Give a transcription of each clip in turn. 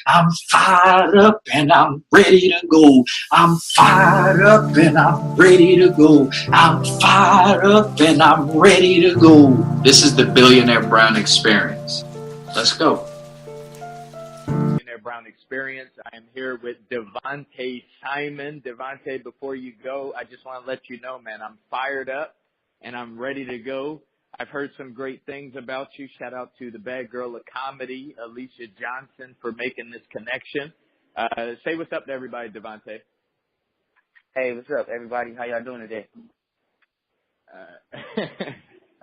I'm fired up and I'm ready to go. I'm fired up and I'm ready to go. I'm fired up and I'm ready to go. This is the Billionaire Brown Experience. Let's go. Billionaire Brown Experience. I am here with Devonte Simon. Devonte, before you go, I just want to let you know, man, I'm fired up and I'm ready to go. I've heard some great things about you. Shout out to the bad girl of comedy, Alicia Johnson, for making this connection. Say what's up to everybody, Devonte. Hey, what's up, everybody? How y'all doing today?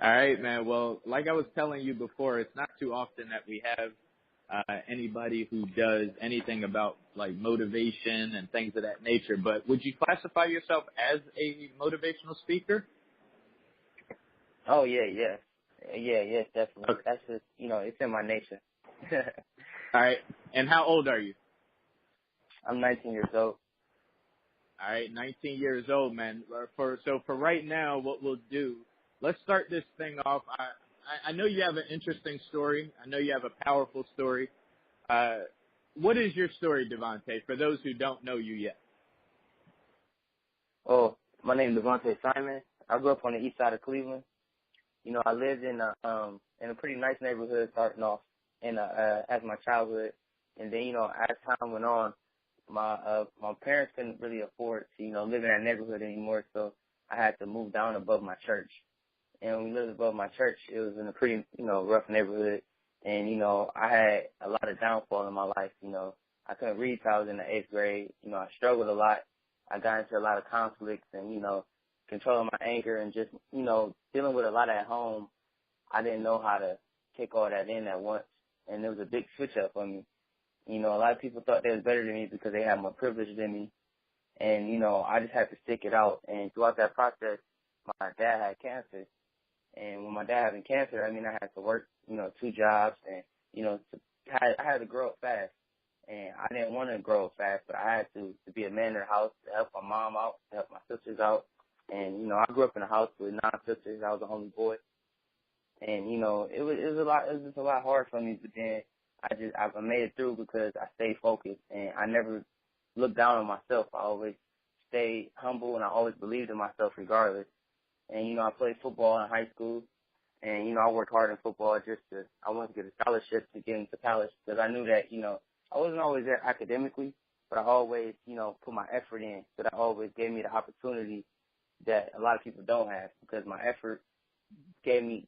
All right, man. Well, like I was telling you before, it's not too often that we have anybody who does anything about like motivation and things of that nature. But would you classify yourself as a motivational speaker? Oh, yes, definitely. Okay. That's just, it's in my nature. All right. And how old are you? I'm 19 years old. All right, 19 years old, man. So for right now, what we'll do, let's start this thing off. I know you have an interesting story. I know you have a powerful story. What is your story, Devonte, for those who don't know you yet? Oh, my name is Devonte Simon. I grew up on the east side of Cleveland. I lived in a pretty nice neighborhood starting off as my childhood. And then, as time went on, my parents couldn't really afford to, live in that neighborhood anymore, so I had to move down above my church. And when we lived above my church, it was in a pretty, rough neighborhood. And, I had a lot of downfall in my life. I couldn't read till I was in the 8th grade. I struggled a lot. I got into a lot of conflicts and, controlling my anger and just, dealing with a lot at home. I didn't know how to take all that in at once. And it was a big switch up for me. A lot of people thought they was better than me because they had more privilege than me. And, I just had to stick it out. And throughout that process, my dad had cancer. And when my dad having cancer, I had to work, 2 jobs and, I had to grow up fast. And I didn't want to grow up fast, but I had to be a man in the house to help my mom out, to help my sisters out. And, I grew up in a house with 9 sisters. I was the only boy. And, it was just a lot hard for me, but then I made it through because I stayed focused and I never looked down on myself. I always stayed humble and I always believed in myself regardless. And, I played football in high school and, I worked hard in football I wanted to get a scholarship to get into college because I knew that, I wasn't always there academically, but I always, put my effort in. So that always gave me the opportunity that a lot of people don't have because my effort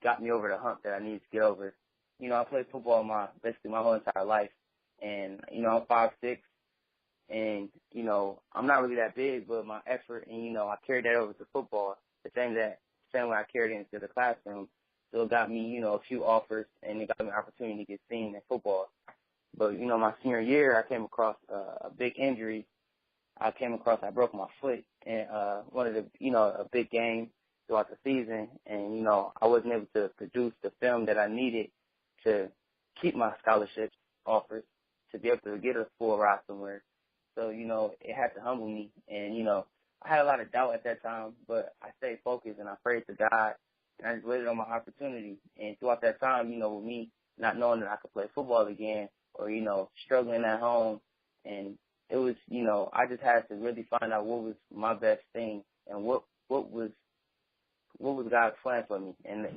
got me over the hump that I needed to get over. I played football basically my whole entire life. And, I'm 5'6", and, I'm not really that big, but my effort and, I carried that over to football. The same way I carried it into the classroom. So it got me, a few offers and it got me an opportunity to get seen in football. But, my senior year, I came across a big injury. I broke my foot in one of the, a big game throughout the season. And, I wasn't able to produce the film that I needed to keep my scholarship offers to be able to get a full ride somewhere. So, it had to humble me. And, I had a lot of doubt at that time, but I stayed focused and I prayed to God and I just waited on my opportunity. And throughout that time, with me not knowing that I could play football again or, struggling at home, and it was, I just had to really find out what was my best thing and what was God's plan for me. And,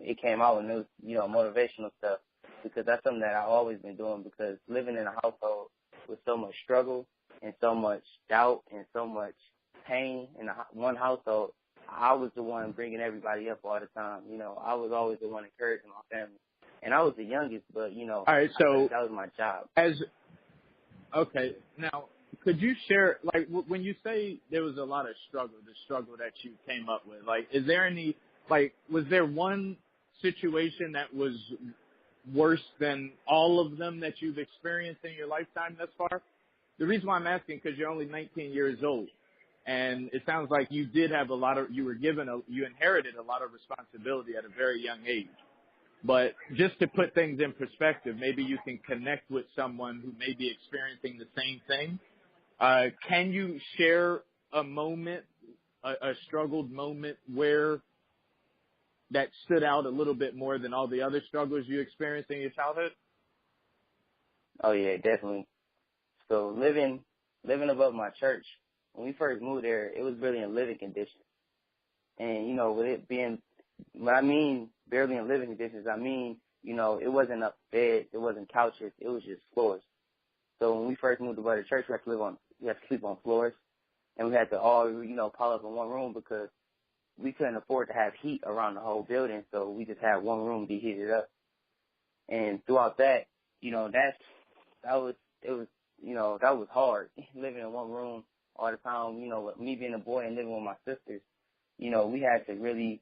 it came out and it was, motivational stuff because that's something that I've always been doing because living in a household with so much struggle and so much doubt and so much pain in one household, I was the one bringing everybody up all the time. I was always the one encouraging my family. And I was the youngest, but, All right, so that was my job. Okay, now, could you share, like, when you say there was a lot of the struggle that you came up with, like, is there any, like, was there one situation that was worse than all of them that you've experienced in your lifetime thus far? The reason why I'm asking, because you're only 19 years old, and it sounds like you did have you inherited a lot of responsibility at a very young age. But just to put things in perspective, maybe you can connect with someone who may be experiencing the same thing. Can you share a moment, a struggled moment where that stood out a little bit more than all the other struggles you experienced in your childhood? Oh yeah, definitely. So living above my church, when we first moved there, it was really in living conditions. And, with it being, when I mean barely in living conditions, I mean, it wasn't up beds, it wasn't couches, it was just floors. So when we first moved above the church, we had to sleep on floors. And we had to all, pile up in one room because we couldn't afford to have heat around the whole building. So we just had one room to heat it up. And throughout that, that was hard living in one room all the time. With me being a boy and living with my sisters, we had to really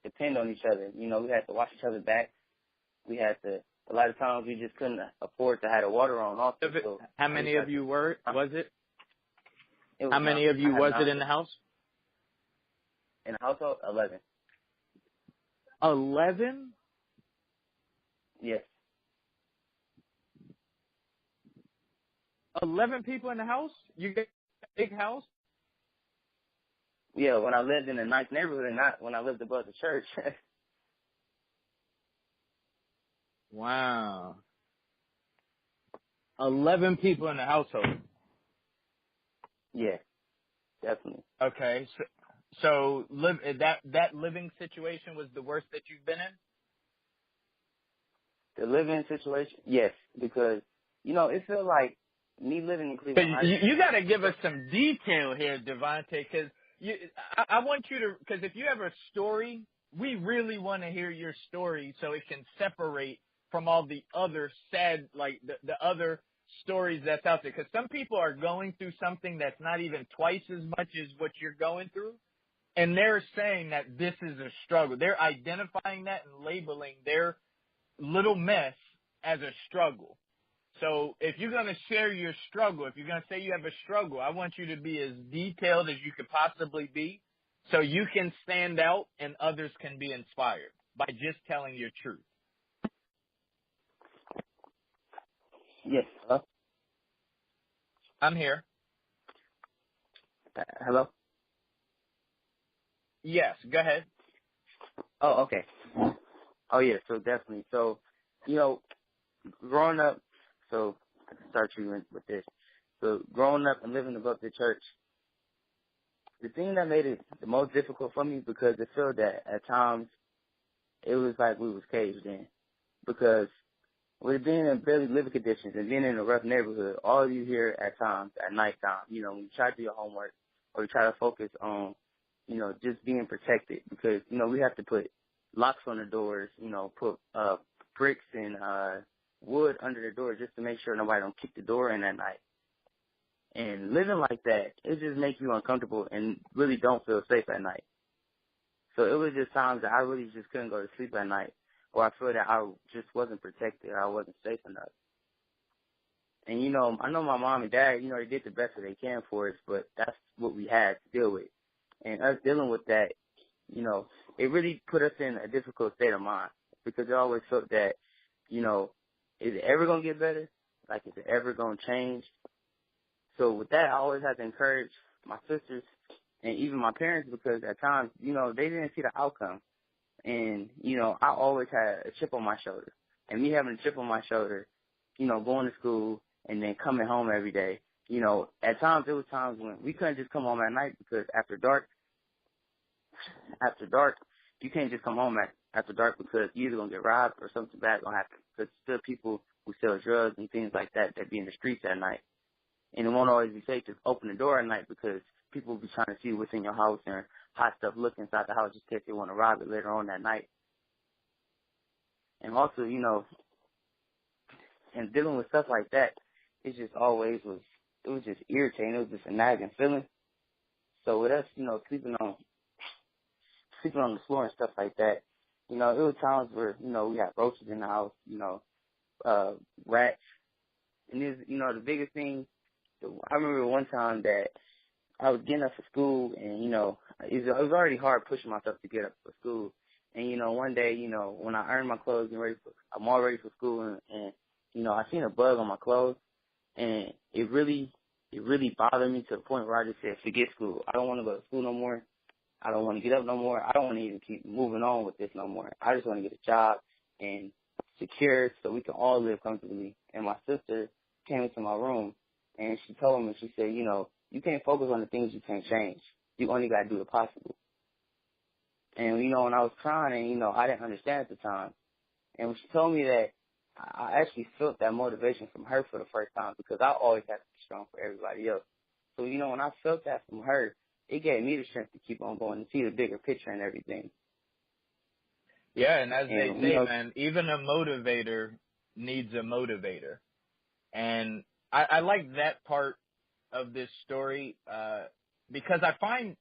depend on each other. We had to watch each other back. A lot of times we just couldn't afford to have the water on also. So how many of you was it? How many of you was it in the house? In the household, 11. 11? Yes. 11 people in the house? You got a big house? Yeah, when I lived in a nice neighborhood and not when I lived above the church. Wow. 11 people in the household. Yeah, definitely. Okay. So that living situation was the worst that you've been in? The living situation, yes, because, it feels like me living in Cleveland. You got to give us some detail here, Devonte, because I want you to, because if you have a story, we really want to hear your story so it can separate from all the other sad, like the other stories that's out there. Because some people are going through something that's not even twice as much as what you're going through. And they're saying that this is a struggle. They're identifying that and labeling their little mess as a struggle. So if you're going to share your struggle, if you're going to say you have a struggle, I want you to be as detailed as you could possibly be so you can stand out and others can be inspired by just telling your truth. Yes. Hello? I'm here. Hello? Yes, go ahead. Oh, okay. Oh, yeah, so definitely. So, growing up, so I can start you with this. So growing up and living above the church, the thing that made it the most difficult for me because it felt that at times it was like we was caged in. Because with being in barely living conditions and being in a rough neighborhood, all you hear at times, at nighttime, when you try to do your homework or you try to focus on, just being protected because, we have to put locks on the doors, put bricks and wood under the door just to make sure nobody don't kick the door in at night. And living like that, it just makes you uncomfortable and really don't feel safe at night. So it was just times that I really just couldn't go to sleep at night, or I feel that I just wasn't protected, or I wasn't safe enough. And I know my mom and dad, they did the best that they can for us, but that's what we had to deal with. And us dealing with that, it really put us in a difficult state of mind because I always felt that, is it ever going to get better? Like, is it ever going to change? So with that, I always had to encourage my sisters and even my parents because at times, they didn't see the outcome. And, I always had a chip on my shoulder. And me having a chip on my shoulder, going to school and then coming home every day, at times there was times when we couldn't just come home at night because after dark, you can't just come home after dark because you're either going to get robbed or something bad going to happen. Because still people who sell drugs and things like that be in the streets at night. And it won't always be safe to open the door at night because people will be trying to see what's in your house and hot stuff look inside the house just in case they want to rob it later on that night. And also, and dealing with stuff like that, it just always was, it was just irritating. It was just a nagging feeling. So with us, sleeping on the floor and stuff like that, it was times where, we had roaches in the house, rats. And it was, the biggest thing, I remember one time that I was getting up for school and, it was already hard pushing myself to get up for school. And, one day, when I earned my clothes and I'm all ready for school and I seen a bug on my clothes and it really bothered me to the point where I just said, forget school. I don't want to go to school no more. I don't want to get up no more. I don't want to even keep moving on with this no more. I just want to get a job and secure so we can all live comfortably. And my sister came into my room and she told me, she said, you know, you can't focus on the things you can't change. You only got to do the possible. And, you know, when I was crying and, you know, I didn't understand at the time. And when she told me that, I actually felt that motivation from her for the first time because I always have to be strong for everybody else. So, you know, when I felt that from her, it gave me the strength to keep on going and see the bigger picture and everything. Yeah, and as they say, you know, man, even a motivator needs a motivator. And I like that part of this story because I find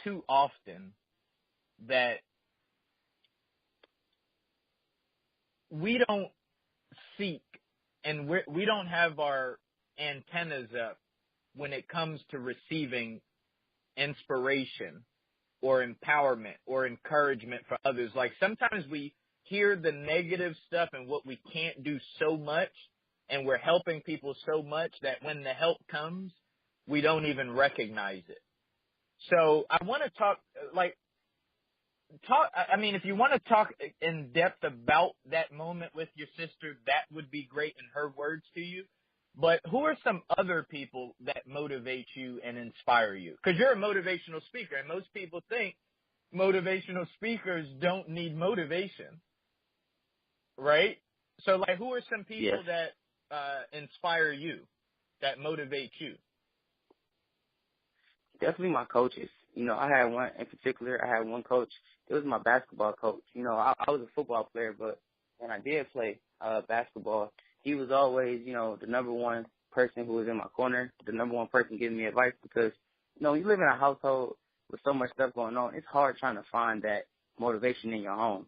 too often that we don't seek and we don't have our antennas up when it comes to receiving inspiration or empowerment or encouragement from others. Like sometimes we hear the negative stuff and what we can't do so much, and we're helping people so much that when the help comes, we don't even recognize it. So I want to talk, I mean, if you want to talk in depth about that moment with your sister, that would be great in her words to you. But who are some other people that motivate you and inspire you? Because you're a motivational speaker, and most people think motivational speakers don't need motivation, right? So, like, who are some people that inspire you, that motivate you? Definitely my coaches. You know, I had one in particular. I had one coach. It was my basketball coach. You know, I was a football player, but when I did play basketball, he was always, you know, the number one person who was in my corner, the number one person giving me advice because, you know, you live in a household with so much stuff going on. It's hard trying to find that motivation in your home.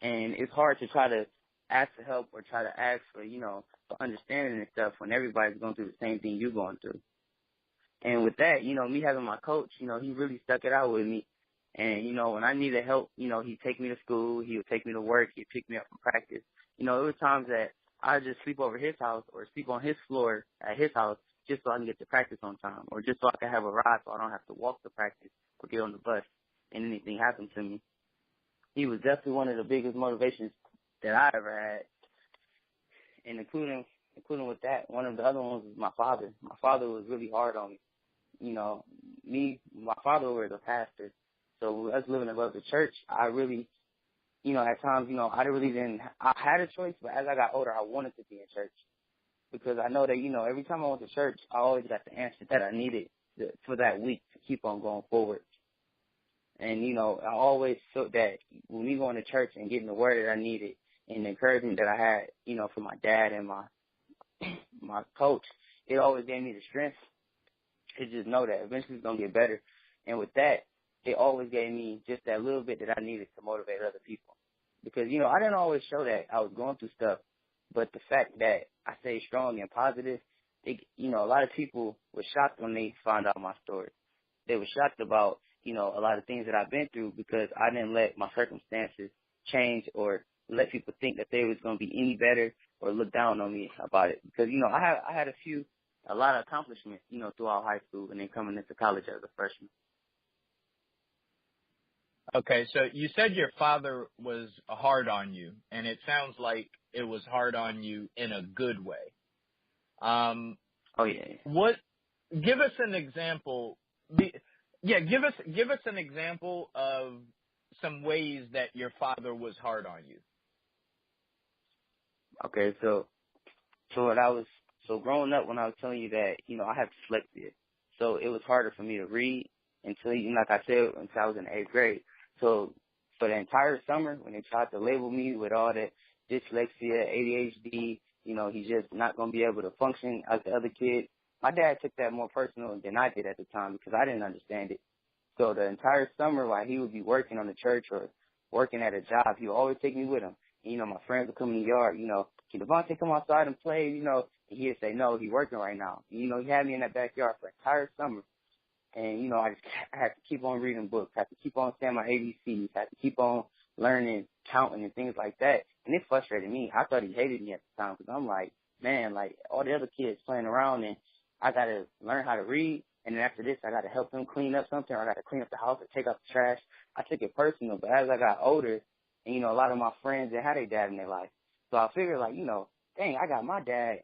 And it's hard to try to ask for help or try to ask for, you know, for understanding and stuff when everybody's going through the same thing you're going through. And with that, you know, me having my coach, you know, he really stuck it out with me. And, you know, when I needed help, you know, he'd take me to school, he would take me to work, he'd pick me up from practice. You know, there were times that I'd just sleep over his house or sleep on his floor at his house just so I can get to practice on time or just so I can have a ride so I don't have to walk to practice or get on the bus and anything happened to me. He was definitely one of the biggest motivations that I ever had. And including with that, one of the other ones was my father. My father was really hard on me. You know, my father was a pastor. So us living above the church, I really, you know, at times, you know, I had a choice, but as I got older, I wanted to be in church because I know that, you know, every time I went to church, I always got the answer that I needed for that week to keep on going forward. And, you know, I always felt that when we going to church and getting the word that I needed and the encouragement that I had, you know, from my dad and my coach, it always gave me the strength to just know that eventually it's going to get better. And with that, it always gave me just that little bit that I needed to motivate other people. Because, you know, I didn't always show that I was going through stuff, but the fact that I stayed strong and positive, you know, a lot of people were shocked when they found out my story. They were shocked about, you know, a lot of things that I've been through because I didn't let my circumstances change or let people think that they was going to be any better or look down on me about it. Because, you know, I had a lot of accomplishments, you know, throughout high school and then coming into college as a freshman. Okay, so you said your father was hard on you, and it sounds like it was hard on you in a good way. Oh yeah. Give us an example. Give us an example of some ways that your father was hard on you. Okay, so growing up when I was telling you that, you know, I have dyslexia. So it was harder for me to read until, like I said, until I was in 8th grade. So for the entire summer, when they tried to label me with all that dyslexia, ADHD, you know, he's just not going to be able to function as the other kids, my dad took that more personal than I did at the time because I didn't understand it. So the entire summer while he would be working on the church or working at a job, he would always take me with him. And, you know, my friends would come in the yard, you know, can Devonte come outside and play, you know, and he'd say, no, he's working right now. And, you know, he had me in that backyard for the entire summer. And, you know, I had to keep on reading books, had to keep on saying my ABCs, had to keep on learning, counting, and things like that. And it frustrated me. I thought he hated me at the time because I'm like, man, like all the other kids playing around and I got to learn how to read. And then after this, I got to help him clean up something or I got to clean up the house or take out the trash. I took it personal. But as I got older, And, you know, a lot of my friends that had their dad in their life. So I figured, like, you know, dang, I got my dad